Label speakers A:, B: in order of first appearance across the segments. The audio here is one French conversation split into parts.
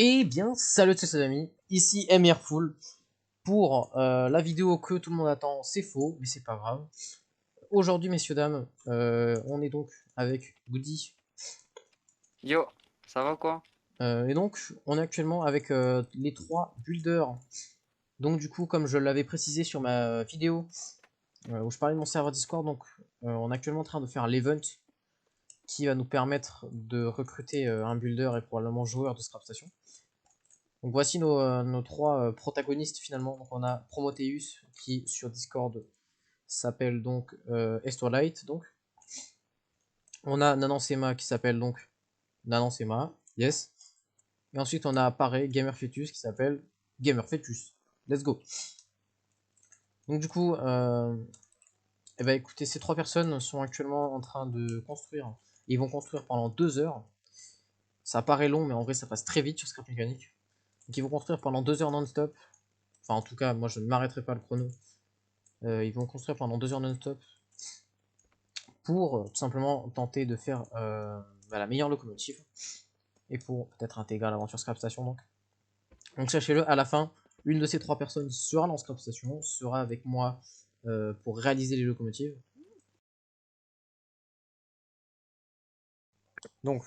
A: Eh bien, salut à tous les amis, ici MRFull pour la vidéo que tout le monde attend. C'est faux, mais c'est pas grave. Aujourd'hui, messieurs, dames, on est donc avec Goody.
B: Yo, ça va quoi?
A: Et donc, on est actuellement avec les trois builders. Donc, du coup, comme je l'avais précisé sur ma vidéo où je parlais de mon serveur Discord, donc on est actuellement en train de faire l'event qui va nous permettre de recruter un builder et probablement joueur de Scrap Station. Donc voici nos trois protagonistes finalement. Donc on a Prometheus qui sur Discord s'appelle donc Esterlight. Donc on a Nanansema qui s'appelle donc Nanansema. Yes. Et ensuite on a pareil Gamerfetus qui s'appelle Gamerfetus. Let's go. Donc du coup, eh ben, écoutez, ces trois personnes sont actuellement en train de construire. Ils vont construire pendant 2 heures. Ça paraît long, mais en vrai ça passe très vite sur Scrap Mécanique. Donc ils vont construire pendant 2 heures non-stop. Enfin en tout cas, moi je ne m'arrêterai pas le chrono. Ils vont construire pendant 2 heures non-stop pour tout simplement tenter de faire la meilleure locomotive et pour peut-être intégrer l'aventure Scrap Station. Donc sachez-le, à la fin, une de ces trois personnes sera dans Scrap Station, sera avec moi pour réaliser les locomotives. Donc,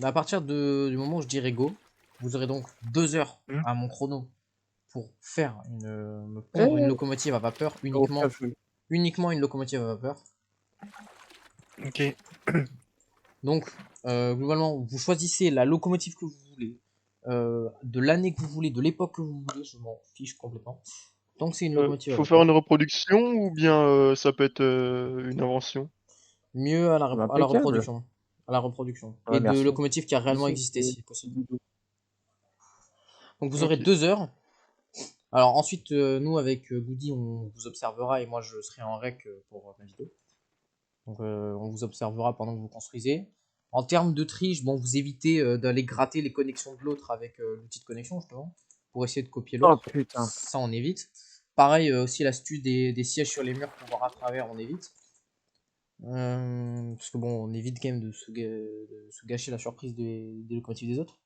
A: à partir du moment où je dirai go, vous aurez donc 2 heures
C: Mmh.
A: à mon chrono pour faire me pondre une
C: Eh,
A: locomotive à vapeur,
C: au café.
A: uniquement une locomotive à vapeur.
C: OK.
A: Donc, globalement, vous choisissez la locomotive que vous voulez, de l'année que vous voulez, de l'époque que vous voulez, je m'en fiche complètement. Tant que c'est une locomotive à
C: Faut faire
A: vapeur.
C: une reproduction ou bien, ça peut être, une invention?
A: Mieux à
D: Bah,
A: à la
D: impeccable.
A: reproduction. À la reproduction.
D: Ouais,
A: Et de
D: merci.
A: locomotive qui a réellement
D: Ici,
A: existé,
D: c'est
A: si possible.
D: Doudou.
A: Donc vous aurez
C: OK.
A: 2 heures. Alors ensuite, nous avec Goody, on vous observera et moi je serai en rec pour ma vidéo. Donc on vous observera pendant que vous construisez. En termes de triche, bon, vous évitez d'aller gratter les connexions de l'autre avec l'outil de connexion, justement, pour essayer de copier
D: Oh
A: l'autre.
D: putain.
A: Ça, on évite. Pareil, aussi l'astuce des sièges sur les murs pour voir à travers, on évite. Parce que bon, on évite quand même de se gâcher la surprise des locomotives des autres.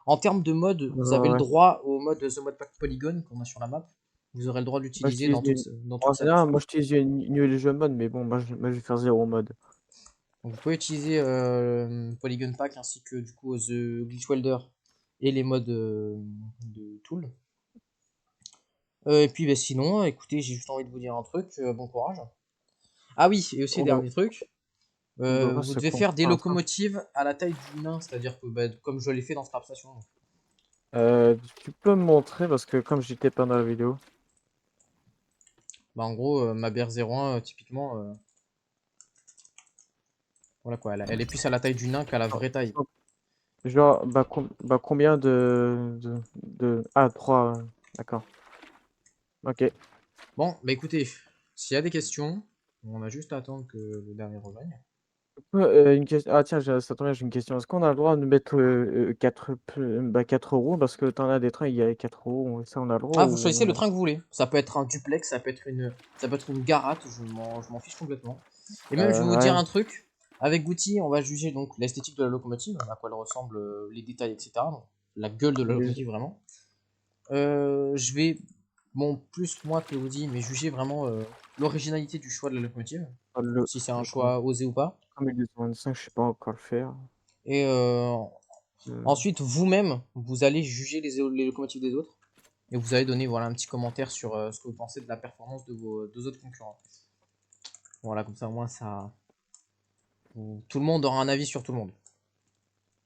A: En termes de mode,
D: Ouais,
A: vous avez le
D: ouais.
A: droit au mode The Mod Pack Polygon qu'on a sur la map. Vous aurez le droit de
D: Moi,
A: l'utiliser
D: j'utilise une
A: dans
D: en
A: toute sa
D: général,
A: version.
D: moi, j'utilise une New Legion mode, mais bon, moi, je vais faire 0 mode.
A: Donc vous pouvez utiliser Polygon Pack ainsi que du coup The Glitch Welder et les modes de Tool. Et puis bah, sinon, écoutez, j'ai juste envie de vous dire un truc, bon courage. Ah oui, et aussi
D: Oula,
A: dernier truc,
D: oula,
A: vous
D: c'est
A: devez
D: con.
A: faire des
D: Ah, ça.
A: locomotives à la taille du nain, c'est-à-dire que bah, comme je l'ai fait dans Scrap Station.
D: Tu peux me montrer parce que comme j'étais pas dans la vidéo.
A: Bah, en gros, ma BR01, typiquement, voilà quoi, elle est plus à la taille du nain qu'à la
D: Genre
A: vraie taille.
D: genre, combien ah 3. D'accord. OK.
A: Bon, bah écoutez, s'il y a des questions, on a juste à attendre que le dernier revienne.
D: Une question. Ah tiens, ça tombe bien, j'ai une question. Est-ce qu'on a le droit de mettre 4 roues? Parce que t'en as des trains, il y a 4 roues. Ça, on a le droit
A: Ah, vous choisissez
D: ou
A: le
D: non?
A: train que vous voulez. Ça peut être un duplex, ça peut être une garate, je m'en fiche complètement. Et même, je vais vous dire
D: Ouais.
A: un truc. Avec Goutti, on va juger donc l'esthétique de la locomotive, à quoi elle ressemble, les détails, etc. Donc, la gueule de la locomotive vraiment. Je vais, bon, plus moi que Woody, mais juger vraiment l'originalité du choix de la locomotive, si c'est un
D: Le com
A: choix osé ou pas.
D: comme 1225, je sais pas encore le faire.
A: Et
D: Heu,
A: ensuite, vous-même, vous allez juger les locomotives des autres. Et vous allez donner voilà, un petit commentaire sur ce que vous pensez de la performance de vos deux autres concurrents. Voilà, comme ça, au moins, ça, tout le monde aura un avis sur tout le monde.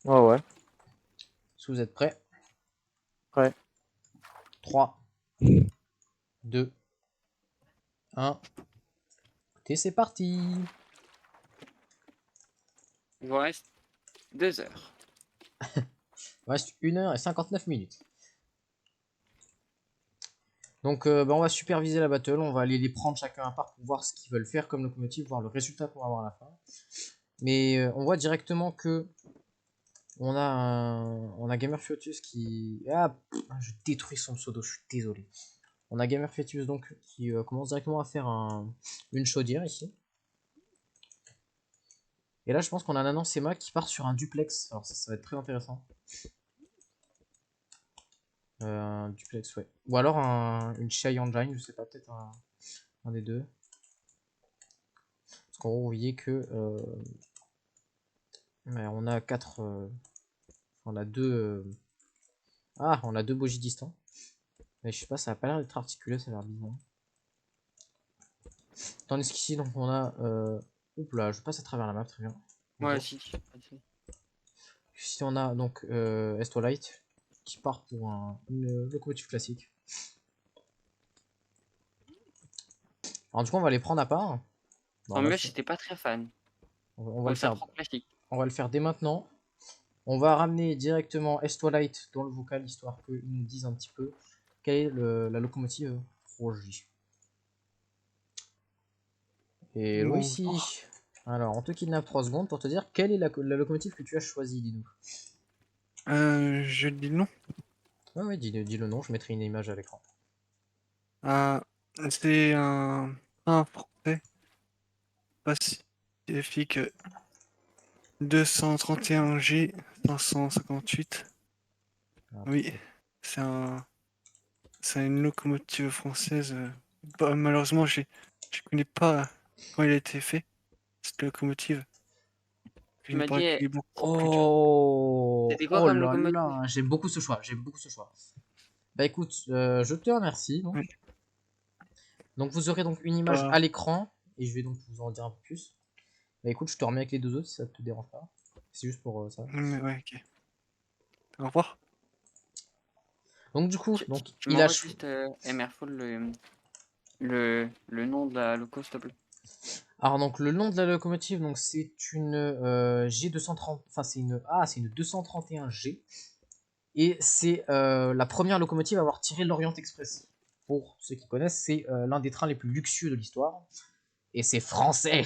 D: ouais, ouais,
A: Si vous êtes prêts,
D: ouais.
A: 3, 2, 1. Et c'est parti.
B: Il vous reste 2 heures.
A: Il reste 1h59. Donc, bah, on va superviser la battle. On va aller les prendre chacun à part pour voir ce qu'ils veulent faire comme locomotive, voir le résultat qu'on va avoir à la fin. Mais on voit directement que on a Gamer Fiotus qui. Ah, je détruis son pseudo, je suis désolé. On a Gamer Fiotus donc qui commence directement à faire une chaudière ici. Et là, je pense qu'on a Nanan Sema qui part sur un duplex. Alors ça va être très intéressant. Un duplex, ouais. Ou alors une Shy Engine, je sais pas, peut-être un des deux. Parce qu'en gros, vous voyez que ouais, on a 4. On a deux. Ah, on a deux bogies distants. Mais je sais pas, ça a pas l'air d'être articulé, ça a l'air bizarre. Tandis qu'ici, donc on a. Oups là, je passe à travers la map, très bien.
B: Ouais,
A: Bonjour.
B: si.
A: Ici, on a donc Estolite qui part pour une locomotive classique. Alors, du coup, on va les prendre à part. Bon,
B: En
A: là,
B: mieux, j'étais pas très fan.
A: on va le
B: Comme ça,
A: faire.
B: trop classique.
A: On va le faire dès maintenant. On va ramener directement Estolite dans le vocal, histoire qu'ils nous disent un petit peu quelle est la locomotive projet. Hello
E: Bonjour.
A: ici. Alors, on te kidnappe 3 secondes pour te dire quelle est la locomotive que tu as choisie, dis-nous.
E: Je dis non.
A: Ouais, ouais, dis le nom, je mettrai une image à l'écran.
E: Ah, c'est un train français pacifique 231G 558.
A: Ah,
E: Oui, c'est c'est une locomotive française. Bah, malheureusement, je connais pas quand il a été fait, cette locomotive.
B: Tu
E: Il me
B: m'as dit,
E: paraît qu'il est beaucoup plus dur.
A: Oh,
B: c'était quoi
A: oh
B: comme
A: là
B: locomotive?
A: là, j'aime beaucoup ce choix, j'aime beaucoup ce choix. Bah écoute, je te remercie. Donc.
E: Oui.
A: Donc vous aurez donc une image
E: Bah,
A: à l'écran, et je vais donc vous en dire un peu plus. Bah écoute, je te remets avec les deux autres si ça te dérange pas. C'est juste pour ça.
E: ouais, ok. Au revoir.
A: Donc du coup, donc
B: Tu
A: il a
B: m'envoies juste MRFull le nom de la loco, s'il te plaît.
A: Alors donc le nom de la locomotive, donc c'est une G230, enfin c'est une 231G, et c'est la première locomotive à avoir tiré l'Orient Express. Pour ceux qui connaissent, c'est l'un des trains les plus luxueux de l'histoire, et c'est français.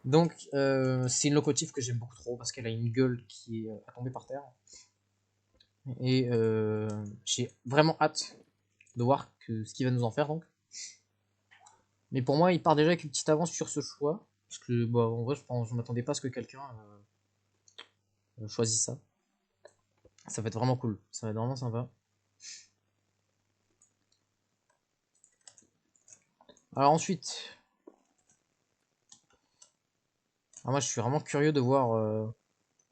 A: Donc c'est une locomotive que j'aime beaucoup trop parce qu'elle a une gueule qui est à tomber par terre, et j'ai vraiment hâte de voir ce qu'il va nous en faire donc. Mais pour moi, il part déjà avec une petite avance sur ce choix. Parce que, bah, en vrai, je m'attendais pas à ce que quelqu'un choisisse ça. Ça va être vraiment cool. Ça va être vraiment sympa. Alors ensuite, moi je suis vraiment curieux de voir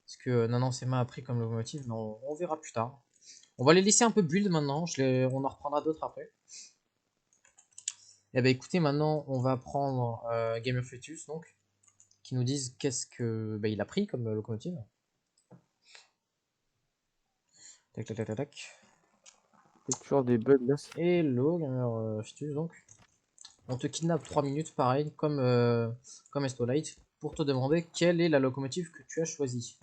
A: ce que Nanan Sema a pris comme locomotive, mais on verra plus tard. On va les laisser un peu build maintenant, on en reprendra d'autres après. Et bah écoutez, maintenant on va prendre Gamer Fetus, donc, qui nous disent qu'est-ce que il a pris comme locomotive. Tac tac tac tac tac.
D: C'est toujours des bugs là.
A: Hello Gamer Fetus, donc. On te kidnappe 3 minutes, pareil, comme Estolite, pour te demander quelle est la locomotive que tu as choisie.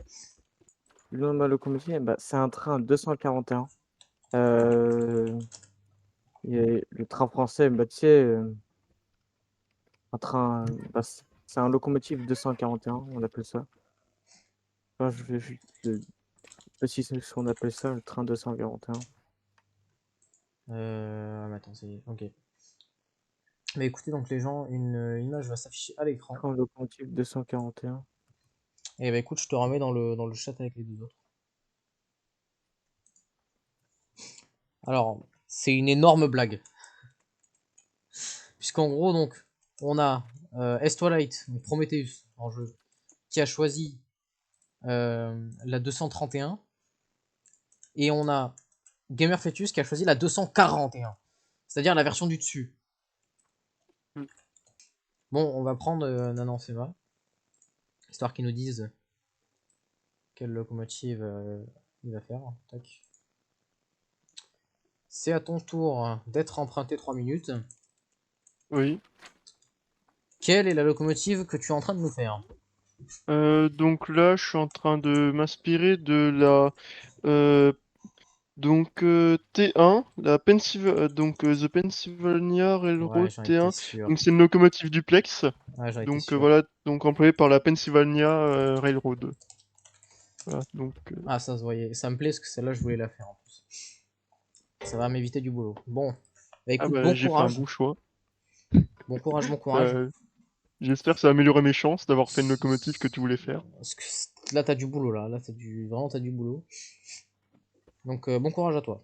D: Le nom de ma locomotive, bah, c'est un train 241. Et le train français, bah, tu sais, un train, bah, c'est un locomotive 241, on appelle ça. Enfin, je vais juste préciser ce qu'on appelle ça, le train 241.
A: Attends, c'est... Ok. Mais écoutez, donc les gens, une image va s'afficher à l'écran.
D: Train locomotive 241.
A: Et bah écoute, je te remets dans le chat avec les deux autres. Alors, c'est une énorme blague. Puisqu'en gros, donc, on a Estwalite, donc Prometheus, en jeu, qui a choisi la 231. Et on a Gamer Fetus qui a choisi la 241. C'est-à-dire la version du dessus.
B: Hmm.
A: Bon, on va prendre Nanan Fema, histoire qu'ils nous disent quelle locomotive il va faire. Tac. C'est à ton tour d'être emprunté 3 minutes.
C: Oui.
A: Quelle est la locomotive que tu es en train de nous faire?
C: Donc là, je suis en train de m'inspirer de la T1, The Pennsylvania
A: Ouais,
C: Railroad
A: j'en étais
C: T1.
A: sûr.
C: Donc c'est une locomotive duplex.
A: Ouais, j'en étais
C: Donc
A: sûr.
C: voilà, donc employée par la Pennsylvania Railroad. Voilà,
A: Ah, ça se voyait. Ça me plaît parce que celle-là, je voulais la faire en plus. Ça va m'éviter du boulot. Bon, bah
C: ah
A: écoute,
C: bah
A: bon
C: j'ai fait un
A: courage.
C: bon choix.
A: Bon courage, bon courage.
C: Ça- J'espère que ça a amélioré mes chances d'avoir fait une locomotive que tu voulais faire.
A: Parce que là, t'as du boulot, là. Là, t'as du... Vraiment, t'as du boulot. Donc bon courage à toi.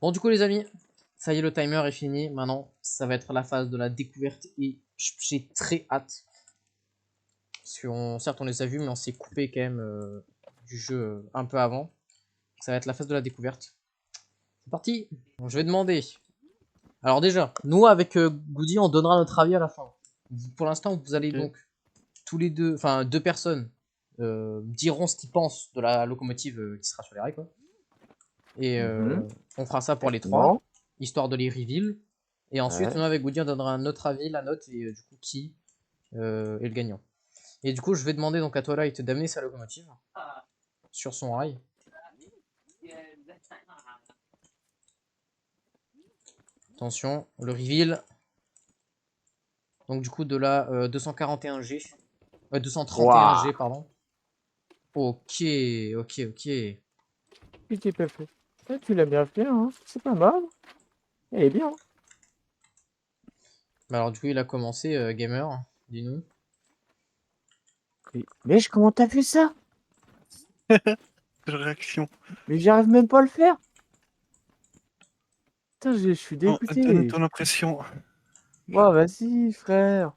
A: Bon, du coup, les amis, ça y est, le timer est fini. Maintenant, ça va être la phase de la découverte et j'ai très hâte. Parce certes, on les a vus, mais on s'est coupé quand même du jeu un peu avant. Ça va être la phase de la découverte. C'est parti. Bon, je vais demander. Alors déjà, nous, avec Goody, on donnera notre avis à la fin. Pour l'instant, vous allez
C: Ok.
A: donc tous les deux, enfin deux personnes, diront ce qu'ils pensent de la locomotive qui sera sur les rails, quoi. Et on fera ça pour les trois,
D: Non.
A: histoire de les reveal. Et ensuite,
D: Ouais.
A: nous, avec Goody, on donnera notre avis, la note, et du coup, qui est le gagnant. Et du coup, je vais demander donc à Twilight d'amener sa locomotive sur son rail. Attention, le reveal. Donc du coup, de la 241G. 231G,
D: Waouh.
A: pardon. Ok, ok.
D: Qu'est-ce que tu as fait? Tu l'as bien fait, hein. C'est pas mal. Elle est bien.
A: Bah alors du coup, il a commencé, gamer, dis-nous.
D: Mais comment t'as fait ça?
E: Quelle réaction.
D: Mais j'arrive même pas à le faire. Putain, je suis
E: Bon, donne
D: dégoûté.
E: ton impression.
D: Bon, vas-y, frère.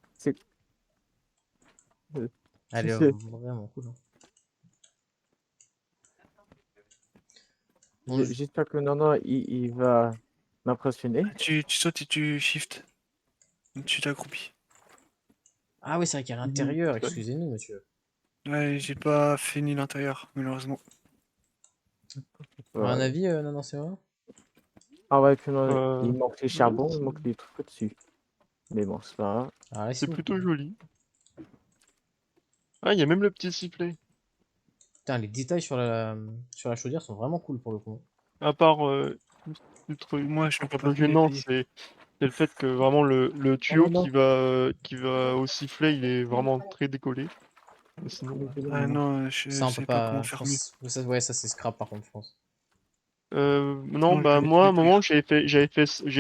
D: Euh,
A: Elle est
D: c'est-
A: vraiment cool, hein. Bon,
D: J'espère que Nana, il va m'impressionner.
E: Tu sautes et tu shift. Tu t'accroupis.
A: ah oui, c'est vrai qu'il y a l'intérieur, excusez-nous, monsieur.
E: Ouais, j'ai pas fini l'intérieur, malheureusement.
A: Un
D: Ouais.
A: avis, non, c'est vrai.
D: Ah ouais, que non,
C: Euh,
D: il manque les
C: ouais,
D: charbons, il manque des trucs au-dessus. Mais bon, c'est pas grave.
A: Alors
C: c'est
A: laissez-nous.
C: plutôt joli. Ah, il y a même le petit sifflet.
A: Putain, les détails sur la chaudière sont vraiment cool pour le coup.
C: À part, le truc
E: Moi, je
C: un
E: peux pas
C: peu
E: tout
C: gênant,
E: détailler.
C: c'est le fait que vraiment le
D: Oh
C: tuyau
D: non, non.
C: qui va au sifflet, il est vraiment très décollé. Mais sinon,
E: Ah non,
A: Ça,
E: je
A: on peut
E: sais pas comment
A: pas. Je
E: faire mieux.
A: pense. Ça, ouais, ça c'est scrap par contre, je pense.
C: non,
E: Sinon, je
C: bah
E: vais tout
C: moi, à un moment,
E: détruire.
C: j'avais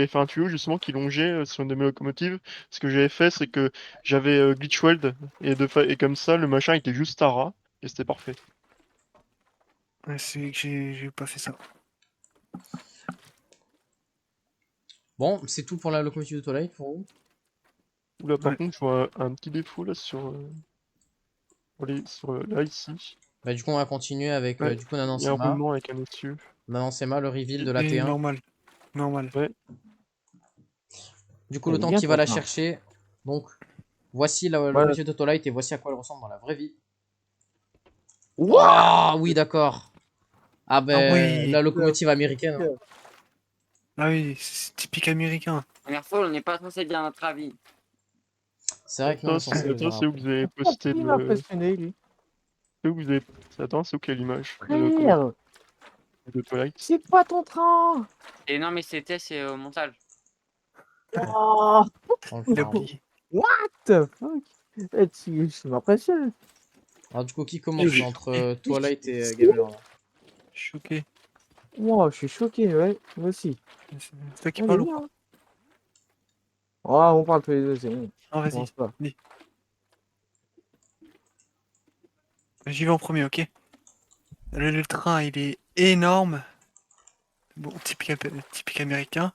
C: fait un tuyau justement qui longeait sur une de mes locomotives. Ce que j'avais fait, c'est que j'avais glitch weld et comme ça, le machin était juste à ras et c'était parfait.
E: Ouais, c'est que j'ai pas fait ça.
A: Bon, c'est tout pour la locomotive de Twilight pour vous.
C: Oula, par
E: Ouais.
C: contre, je vois un petit défaut là là ici.
A: Bah, du coup, on va continuer avec
C: Ouais,
A: du coup
C: il y a un
A: Nanansema.
C: roulement avec un autre yeux.
A: Nanansema, le reveal de la
E: Et
A: T1.
E: normal. Normal.
C: Ouais,
A: Du coup,
D: Elle
A: le
D: est
A: temps
D: bien
A: qu'il va
D: ton
A: la
D: train.
A: chercher. Donc, voici la
D: Voilà.
A: locomotive de Twilight et voici à quoi elle ressemble dans la vraie vie.
D: Ouah.
A: Oh, oui, d'accord. Ah
E: Ah
A: ben,
E: oui!
A: la locomotive américaine, hein.
E: Ah oui, c'est typique américain.
B: Merfoul, on n'est pas censé dire notre avis.
A: C'est vrai que nous, on est censé le
C: attends,
A: dire
C: c'est où que
A: après.
C: vous avez
D: Oh,
C: posté
D: il m'a
C: le.
D: impressionné, lui.
C: C'est où que vous avez. Attends, c'est où quelle image de la locomotive
D: Frère,
C: de Twilight?
D: c'est quoi ton train?
B: Et non, mais c'est au montage.
D: Oh,
A: On le
E: Il a
A: fera.
E: oublié.
D: what the fuck? Tu m'impressionnes.
A: Alors, du coup, qui
E: Il est
A: commence entre
E: choqué.
A: Twilight et Gamer là?
E: Choqué.
D: Wow, je suis choqué, ouais. Moi aussi.
E: C'est toi qui
D: Elle est
E: parles ou
D: bien,
E: quoi?
D: hein. Oh, on parle tous les deux, c'est bon.
E: Ah, vas-y.
D: Commence pas.
E: Dis. J'y vais en premier, ok? Le train, il est énorme. Bon, typique américain.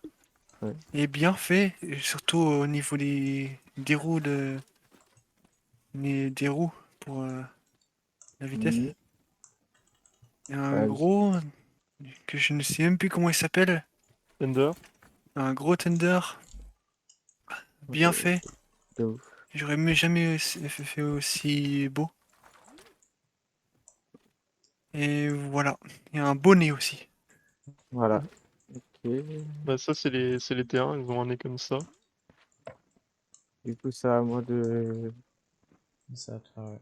D: Ouais.
E: Il est bien fait, et surtout au niveau des roues des roues pour la vitesse.
D: Mhm.
E: Il y a un
D: Ouais,
E: gros que je ne sais même plus comment il s'appelle.
C: Thunder.
E: Un gros tender bien fait.
D: de ouf.
E: J'aurais jamais fait aussi beau. Et voilà. Il y a un bonnet aussi.
D: Voilà. Ok.
C: Bah, ça, c'est les T1, ils ont un nez comme ça.
D: Du coup, c'est à moi de.
A: C'est à toi, ouais.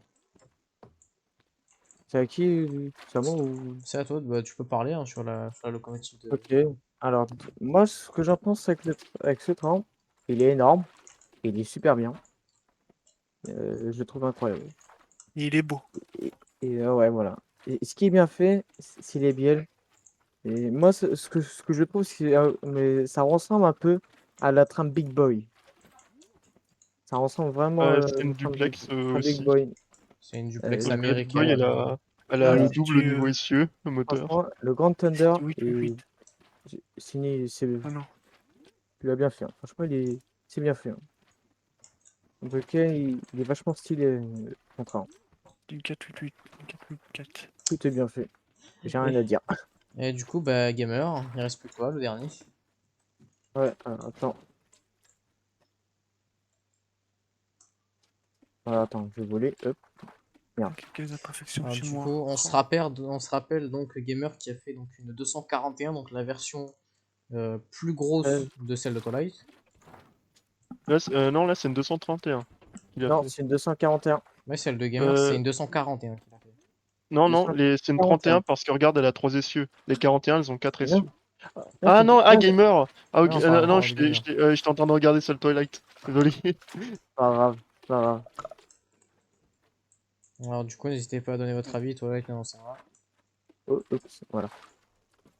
D: C'est à qui? C'est à moi ou.
A: C'est à toi, bah, tu peux parler hein, sur la locomotive de.
D: Ok. Alors, moi, ce que j'en pense avec, avec ce train, il est énorme. Il est super bien. Je le trouve incroyable.
E: Et il est beau.
D: Ouais, voilà. Et ce qui est bien fait, c'est les bielles. Et moi, ce que je trouve, c'est mais ça ressemble un peu à la trame Big Boy. Ça ressemble vraiment à
C: C'est
D: la
C: une duplex
D: trame Big
C: aussi.
D: Boy.
A: C'est une duplex
C: Donc, Big
A: américaine,
C: Boy,
A: du coup.
C: elle a
E: Ah,
C: le
D: Voilà.
C: double niveau essieu, le moteur.
D: Franchement, le Grand Thunder
E: c'est du 8
D: est,
E: 8.
D: Signé,
E: Ah non.
D: il a bien fait, hein. Franchement, c'est bien fait, hein. En tout cas, il est vachement stylé, le contrat, hein.
E: Du 488. 484.
D: Tout est bien fait. J'ai rien à dire.
A: Et du coup, bah, gamer, il reste plus que toi, le dernier.
D: Ouais, attends. Attends, je vais voler. Hop. Merde.
E: Quelques imperfections
A: Alors,
E: chez
A: du
E: moi.
A: coup, on se rappelle donc Gamer qui a fait donc une 241, donc la version plus grosse de celle de Twilight.
C: Là, non, là, c'est une 231 qu'il a
D: Non,
C: fait.
D: c'est une 241.
A: Ouais, celle de Gamer, c'est une 241 qu'il a fait.
C: Non, non, c'est une 31
D: 241.
C: parce que regarde, elle a 3 essieux. Les 41, elles ont 4
D: Non.
C: essieux.
D: Là,
C: Ah non,
D: là,
C: Gamer! Ah, ok,
A: Non, enfin,
C: non,
A: de Gamer.
C: j'étais en train de regarder celle Twilight. Désolé.
D: pas grave, pas grave.
A: Alors, du coup, n'hésitez pas à donner votre avis, Twilight, non, ça va.
D: Oh, oups, voilà.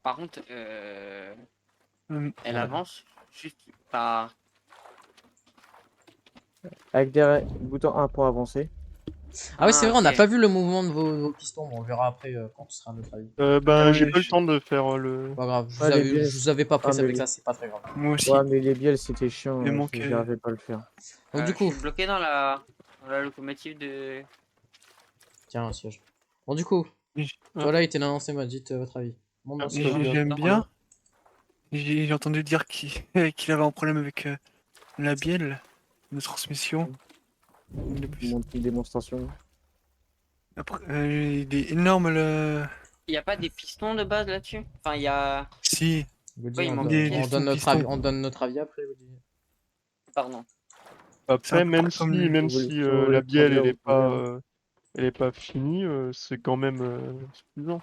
B: Par contre, elle
A: Voilà.
B: avance juste par.
D: Avec des boutons 1 pour avancer.
A: Ah oui, c'est vrai, on n'a
B: ok.
A: pas vu le mouvement de vos pistons, bon, on le verra après quand ce sera à notre avis.
C: Ben,
E: Ouais,
C: j'ai pas eu le temps de faire le.
A: Pas grave,
D: Ouais, les
A: je
D: bielles.
A: vous avais pas
D: Ah,
A: pris
D: mais
A: avec
D: les...
A: ça, c'est pas très grave.
E: Moi aussi.
D: Ouais, mais les bielles, c'était chiant.
E: Il manque,
D: J'arrivais pas à le faire.
A: Donc, du
B: Je
A: coup,
B: suis bloqué dans la locomotive de.
A: tiens, un siège. Bon, du coup,
E: J-
A: Twilight et Nanansema, dites votre avis. Bon,
C: Ah,
A: bien
C: c'est
A: sûr.
C: bien.
E: J'aime
B: Non,
E: bien. J'ai entendu dire qu'il avait un problème avec la bielle de transmission.
D: Une démonstration.
E: Après, il est énorme le.
B: Il n'y a pas des pistons de base là-dessus? Enfin, il y a.
E: Si,
A: Goody,
B: Ouais, il
A: on,
B: manque
E: des
A: on donne
E: fonds
A: notre avis,
E: pistons.
A: on donne notre avis après, Goody.
B: Pardon.
E: C'est à
C: Après,
E: peu près comme le-
C: même
D: Si
C: si
D: vous voulez
C: la bielle,
D: conduire, vous pouvez, hein.
C: elle est pas finie, c'est quand même suffisant.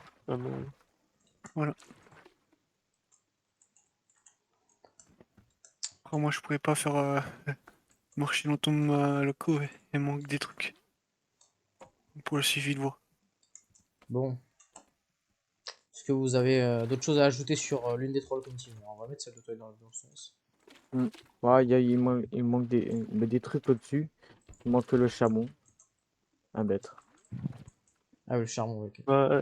E: Voilà. Après, moi, je pourrais pas faire marcher dans ton loco. Il manque des trucs pour le suivi de voie.
A: Bon. Est-ce que vous avez d'autres choses à ajouter sur l'une des trois locomotives? On va mettre celle de Twilight dans le sens.
D: Ouais, il manque des trucs au-dessus. Il manque le chameau à mettre.
A: Ah oui, le charbon, ok.
C: Bah,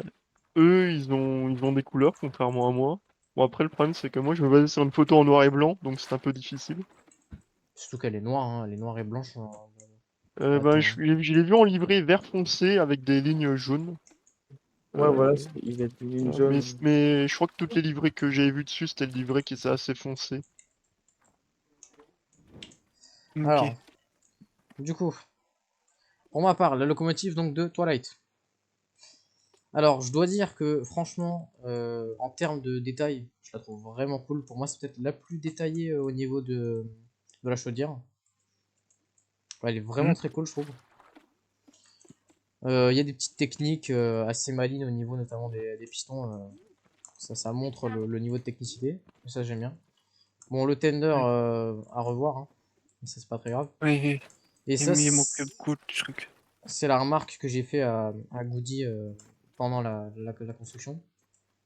C: eux, ils ont des couleurs, contrairement à moi. Bon, après, le problème, c'est que moi, je me basais sur une photo en noir et blanc, donc c'est un peu difficile.
A: Surtout qu'elle est noire, hein, elle est noire et blanche.
C: Ben,
A: Attends.
C: je l'ai vu en livré vert foncé avec des lignes jaunes.
D: Ouais, voilà,
C: Euh,
D: il a une jaune.
C: mais je crois que toutes les livrées que j'avais vues dessus, c'était le livret qui était assez foncé.
E: Ok.
A: Alors, du coup, pour ma part, la locomotive donc de Twilight. Alors, je dois dire que franchement, en termes de détails, je la trouve vraiment cool. Pour moi, c'est peut-être la plus détaillée au niveau de la chaudière. Ouais, elle est vraiment
E: Mhm.
A: très cool, je trouve. Il y a des petites techniques assez malines au niveau notamment des pistons. Ça montre le niveau de technicité. Et ça, j'aime bien. Bon, le tender
E: Ouais.
A: à revoir, hein. Mais ça, c'est pas très grave.
E: Oui,
A: Et ça,
E: il manque beaucoup de trucs.
A: c'est la remarque que j'ai fait à Goody pendant la construction.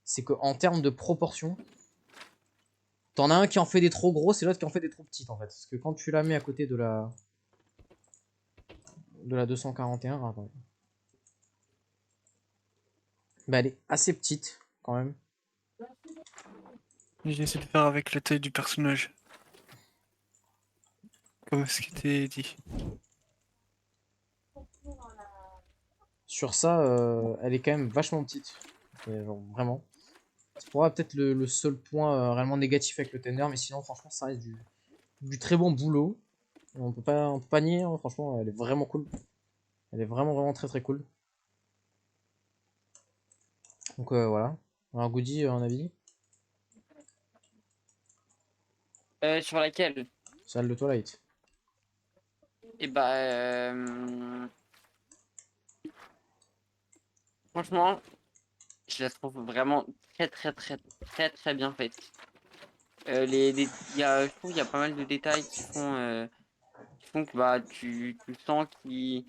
A: C'est qu'en termes de proportion, t'en as un qui en fait des trop gros, c'est l'autre qui en fait des trop petites en fait. Parce que quand tu la mets à côté de la 241, attends. Bah, elle est assez petite quand même.
E: J'ai essayé de faire avec la taille du personnage. Comme ce qui était dit.
A: Sur ça, elle est quand même vachement petite. Et genre, vraiment. C'est pour moi peut-être le seul point réellement négatif avec le tender, mais sinon franchement ça reste du très bon boulot. On peut pas nier, hein, franchement elle est vraiment cool. Elle est vraiment très très cool. Donc voilà. Un Goody, un avis?
B: Sur laquelle?
A: Salle de Twilight.
B: Et bah. Franchement, je la trouve vraiment très bien faite. Je trouve qu'il y a pas mal de détails qui font que bah, tu sens qu'il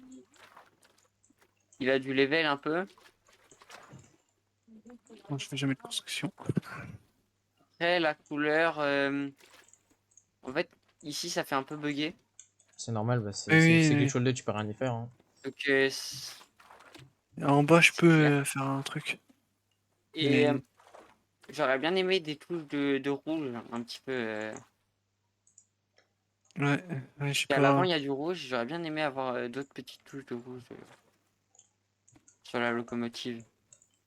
B: a du level un peu.
E: Non, je fais jamais de construction.
B: Après, la couleur. En fait, ici, ça fait un peu bugger.
A: C'est normal, bah, c'est
E: Oui,
A: Glitch World 2, tu peux rien y faire. Hein.
B: Donc,
E: en bas, je
B: c'est
E: peux
B: clair.
E: faire un truc.
B: Et
E: Mais
B: j'aurais bien aimé des touches de rouge, un petit peu.
E: Ouais, ouais, je sais
B: À l'avant,
E: pas.
B: il y a du rouge. J'aurais bien aimé avoir d'autres petites touches de rouge sur la locomotive.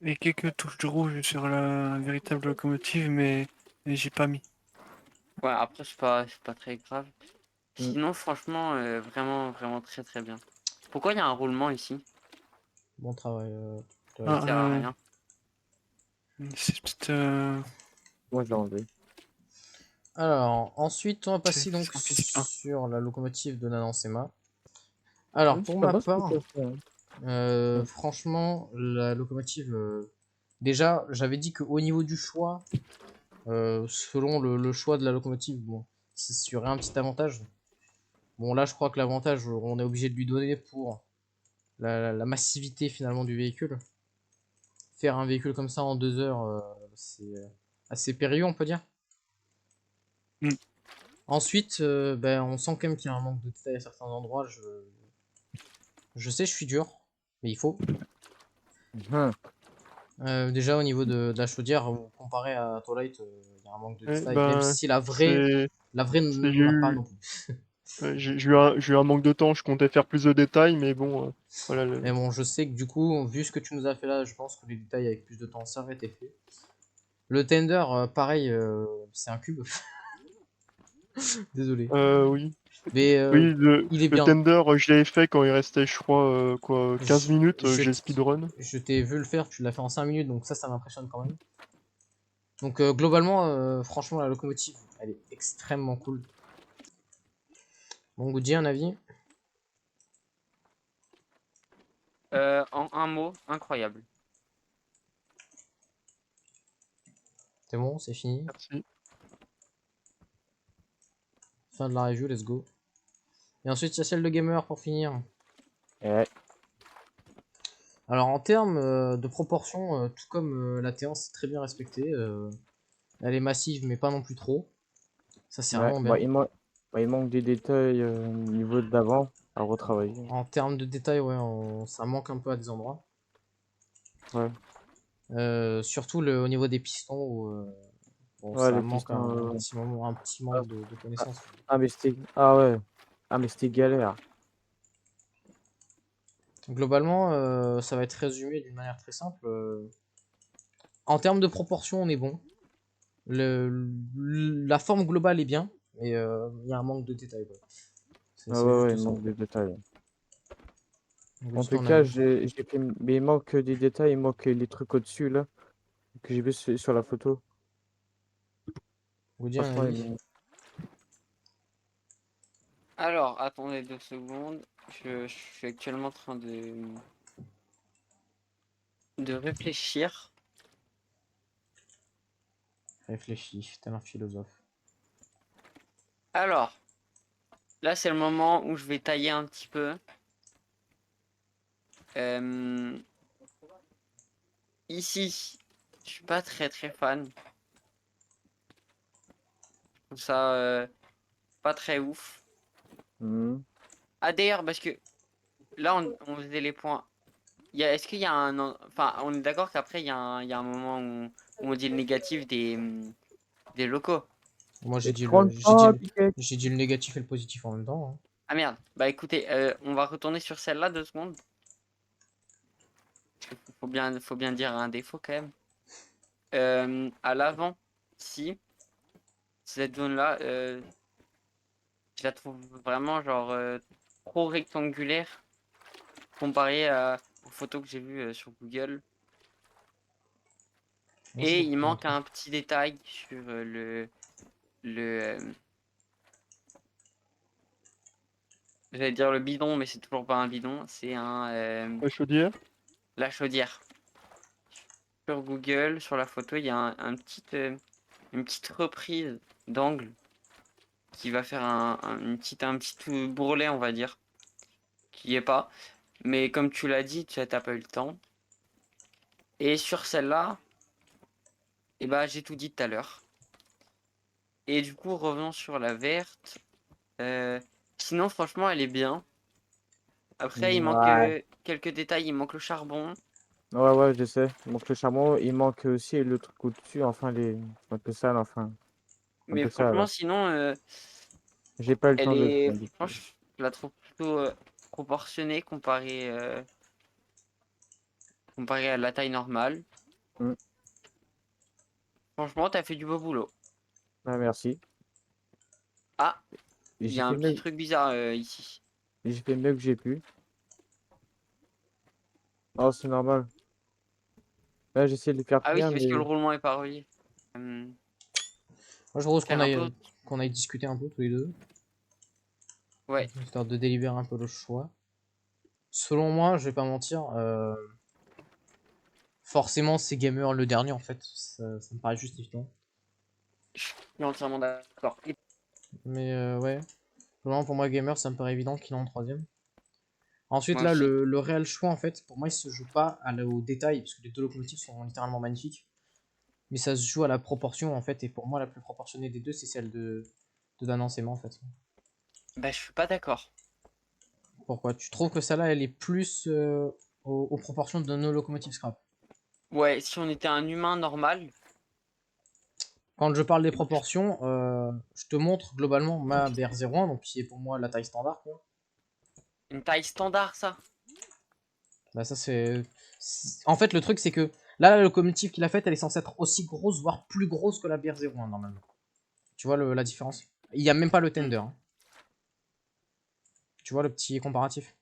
E: Et quelques touches de rouge sur la véritable locomotive, mais j'ai pas mis.
B: Ouais, après, c'est pas très grave.
D: Mm.
B: Sinon, franchement, vraiment, vraiment très très bien. Pourquoi il y a un roulement ici?
A: Bon travail.
B: Ça
A: Toilette.
B: sert à
E: Ah,
B: rien.
E: c'est peut-être
D: Moi, je l'ai enlevé.
A: Alors, ensuite, on va passer donc
E: c'est en physique 1.
A: sur la locomotive de Nanansema. Alors,
D: C'est
A: pour
D: pas
A: ma
D: mal ce que
A: part,
D: t'as fait, hein. Mm.
A: franchement, la locomotive, déjà, j'avais dit qu'au niveau du choix, selon le choix de la locomotive, bon, il y aurait un petit avantage. Bon, là, je crois que l'avantage, on est obligé de lui donner pour la massivité finalement du véhicule. Faire un véhicule comme ça en 2 heures, c'est assez périlleux, on peut dire.
E: Mm.
A: Ensuite, ben, on sent quand même qu'il y a un manque de détails à certains endroits. Je sais, je suis dur, mais il faut.
D: Mhm.
A: Déjà au niveau de la chaudière, comparé à Twilight, il y a un manque de
C: Ouais,
A: détails. Même
C: ben,
A: si
C: c'est,
A: la vraie
C: j'ai
A: n'en a pas
C: eu,
A: non plus.
C: ouais, j'ai eu un manque de temps, je comptais faire plus de détails, mais bon, voilà,
A: Mais bon, je sais que du coup, vu ce que tu nous as fait là, je pense que les détails avec plus de temps, ça aurait été fait. Le tender, pareil, c'est un cube. Désolé.
C: oui.
A: Mais
C: Oui,
A: il est
C: le
A: bien.
C: tender, je l'avais fait quand il restait, je crois, quoi, 15
A: Je,
C: minutes,
A: je
C: j'ai
A: t-
C: speedrun.
A: je t'ai vu le faire, tu l'as fait en 5 minutes, donc ça m'impressionne quand même. Donc globalement, franchement, la locomotive, elle est extrêmement cool. Bon, Goody, un avis?
B: En un mot, incroyable.
A: C'est bon, c'est fini.
C: Merci.
A: Fin de la review, let's go. Et ensuite, il y a celle de gamer pour finir.
D: Ouais.
A: Alors, en termes de proportion, tout comme la T1, c'est très bien respecté. Elle est massive, mais pas non plus trop. Ça, c'est
D: Ouais.
A: vraiment
D: Bah,
A: bien.
D: il manque des détails au niveau d'avant à retravailler.
A: En termes de détails, ouais, ça manque un peu à des endroits.
D: Ouais.
A: Surtout au niveau des pistons, où, bon,
D: Ouais,
A: ça
D: les
A: manque
D: pistons.
A: un petit
D: Ah,
A: manque de connaissances.
D: mais c'était. Ah ouais. Ah, mais c'était galère.
A: Globalement, ça va être résumé d'une manière très simple. En termes de proportion, on est bon. La forme globale est bien, mais il y a un manque de détails, quoi.
D: Ah
A: C'est
D: ouais, ouais,
A: juste
D: il
A: ça.
D: manque des détails.
A: On
D: En
A: dit
D: tout
A: ton
D: cas,
A: avis.
D: j'ai fait. Mais il manque des détails, il manque les trucs au-dessus, là, que j'ai vu sur la photo.
A: Vous dire un
D: Franchement, il
A: avis.
D: manque.
B: Alors, attendez 2 secondes. Je suis actuellement en train de réfléchir.
A: Réfléchis, tel un philosophe.
B: Alors, là, c'est le moment où je vais tailler un petit peu. Euh, Ici, je suis pas très très fan. Je trouve ça pas très ouf.
D: Mhm.
B: Ah, d'ailleurs, parce que là, on faisait les points. Est-ce qu'il y a Enfin, on est d'accord qu'après, il y a un moment où on dit le négatif des locaux.
A: Moi,
D: Et 30 piquets.
A: j'ai dit le négatif et le positif en même temps, hein.
B: Ah merde. Bah écoutez, on va retourner sur celle-là 2 secondes. Faut bien dire un défaut quand même. À l'avant, si, cette zone-là, je la trouve vraiment genre trop rectangulaire comparé aux photos que j'ai vues sur Google.
A: Moi, je
B: Et
A: trouve
B: il
A: pas
B: manque
A: trop.
B: un petit détail sur le j'allais dire le bidon, mais c'est toujours pas un bidon, c'est
C: La chaudière?
B: la chaudière. Sur Google, sur la photo, il y a une petite reprise d'angle qui va faire un petit bourrelet, on va dire, qui est pas. Mais comme tu l'as dit, tu n'as pas eu le temps. Et sur celle-là, eh ben, j'ai tout dit tout à l'heure. Et du coup, revenons sur la verte. Euh, Sinon, franchement, elle est bien. Après, il manque
D: Ouais.
B: quelques détails. Il manque le charbon.
D: Ouais, ouais, je sais. Donc le charbon, il manque aussi le truc au-dessus, enfin les. Un peu sale, enfin. Un
B: Mais
D: peu sale,
B: franchement,
D: ouais.
B: sinon,
D: J'ai pas eu le
B: elle
D: temps de le
B: est.
D: faire, du coup.
B: Franchement, je la trouve plutôt proportionnée comparée à la taille normale.
D: Mm.
B: Franchement, t'as fait du beau boulot.
D: Ah, merci.
B: Ah, il y
D: J'ai
B: a
D: fait
B: un petit
D: mieux,
B: truc bizarre ici.
D: j'ai fait mieux que j'ai pu. Oh, c'est normal. Là, j'essaie de le faire
B: Ah oui,
D: tenir,
B: c'est parce que le
D: mais
B: roulement est pas relié. Hum,
A: Moi, je propose
B: faire un peu.
A: qu'on aille discuter un peu tous les deux,
B: Ouais.
A: histoire de délibérer un peu le choix. Selon moi, je vais pas mentir, forcément c'est Gamer le dernier en fait, ça me paraît juste évident.
B: Je suis entièrement d'accord.
A: Mais ouais, vraiment pour moi Gamer ça me paraît évident qu'il est en troisième. Ensuite
B: Moi
A: là,
B: aussi.
A: le réel choix en fait, pour moi il se joue pas au détail, parce que les deux locomotives sont littéralement magnifiques, mais ça se joue à la proportion en fait, et pour moi la plus proportionnée des deux c'est celle de Danan Sema en fait.
B: Bah, je suis pas d'accord.
A: Pourquoi? Tu trouves que celle-là elle est plus aux proportions de nos locomotives scrap?
B: Ouais, si on était un humain normal,
A: Quand je parle des proportions, je te montre globalement ma BR01, donc qui est pour moi la taille standard, quoi.
B: une taille standard, ça.
A: Bah ça En fait le truc c'est que là la locomotive qu'il a faite elle est censée être aussi grosse, voire plus grosse que la BR01 normalement. Tu vois la différence? Il n'y a même pas le tender, hein. Tu vois le petit comparatif?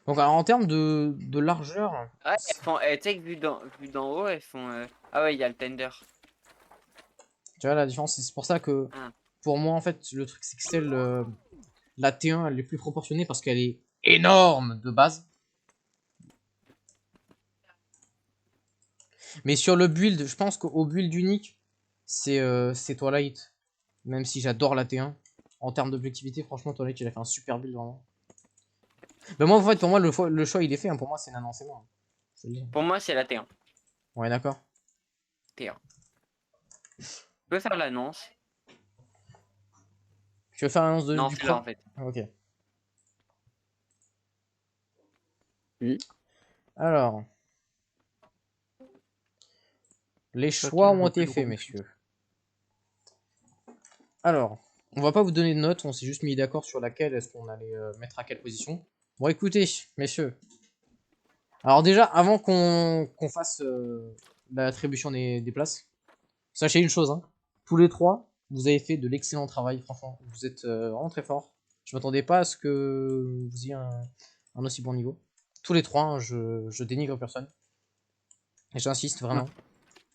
A: Donc alors, en termes de largeur,
B: Ouais, elles font. Tu sais que vu d'en haut, elles font. Ah ouais, il y a le tender.
A: tu vois la différence, c'est pour ça que
B: Ah.
A: pour moi en fait le truc c'est que la T1 elle est plus proportionnée parce qu'elle est énorme de base. Mais sur le build, je pense qu'au build unique, c'est Twilight. Même si j'adore la T1. En termes d'objectivité, franchement, Twilight, il a fait un super build, vraiment. Mais moi, en fait, pour moi, le choix, il est fait, hein. Pour moi, c'est Nanan, c'est moi. Je te le dis.
B: Pour moi, c'est la T1.
A: Ouais, d'accord.
B: T1. Je peux faire l'annonce.
A: Tu veux faire l'annonce
B: Non,
A: du
B: c'est là
A: propre?
B: en fait.
A: Ok.
D: oui.
A: Alors, les choix
C: Attends, je
A: ont
C: vois plus
A: été
C: de
A: faits,
C: rouge.
A: messieurs. Alors, on va pas vous donner de notes, on s'est juste mis d'accord sur laquelle est-ce qu'on allait mettre à quelle position. Bon, écoutez, messieurs. Alors déjà, avant qu'on fasse l'attribution des places, sachez une chose, hein. Tous les trois, vous avez fait de l'excellent travail, franchement. Vous êtes vraiment très forts. Je m'attendais pas à ce que vous ayez un aussi bon niveau. Tous les trois, hein, je dénigre personne. Et j'insiste vraiment.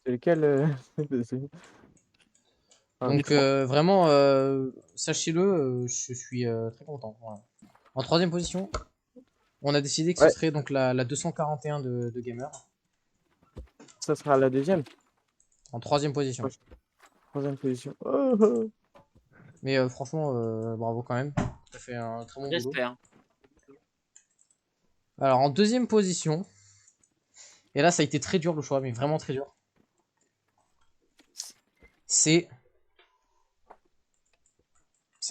D: C'est lequel c'est- Ah,
A: Donc vraiment, sachez-le, je suis très content. Voilà. En troisième position, on a décidé que ce
D: ouais,
A: serait donc la 241 de Gamer.
D: ça sera la deuxième.
A: En troisième position.
D: Ouais, troisième position. Oh, oh.
A: Mais franchement, bravo quand même. Tu as fait un très bon boulot.
B: J'espère.
A: Alors en deuxième position, et là ça a été très dur le choix, mais vraiment très dur. C'est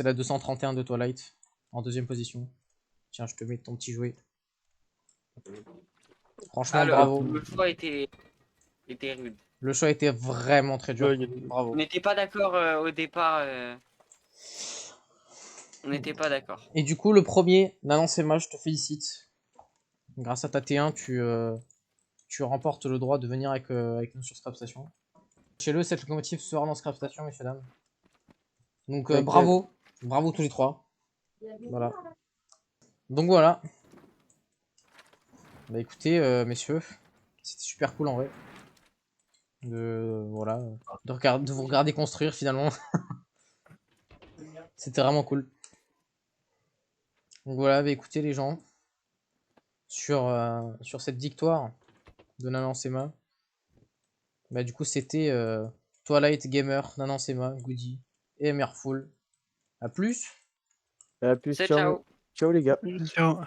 A: la 231 de Twilight en deuxième position. Tiens, je te mets ton petit jouet. Franchement,
B: Alors,
A: bravo.
B: le choix était rude.
A: Le choix était vraiment très dur.
C: Ouais, il y a des-
B: On
A: Bravo.
B: n'était pas d'accord au départ. On n'était pas d'accord.
A: Et du coup, le premier, Nanan Sema, je te félicite. Grâce à ta T1, tu remportes le droit de venir avec nous sur Scrap Station. Chez-le, cette locomotive sera dans Scrap Station, messieurs dames. Donc
D: T'inquiète.
A: bravo. Bravo tous les trois. Voilà. Donc voilà. Bah écoutez, messieurs, c'était super cool en vrai. Voilà, de vous regarder construire finalement. C'était vraiment cool. Donc voilà, bah écoutez les gens, sur cette victoire de Nanan Sema, bah du coup c'était Twilight Gamer, Nanan Sema, Goody et Merful. A plus.
D: À plus,
B: C'est
D: ciao,
B: ciao.
D: ciao les gars.
E: Ciao.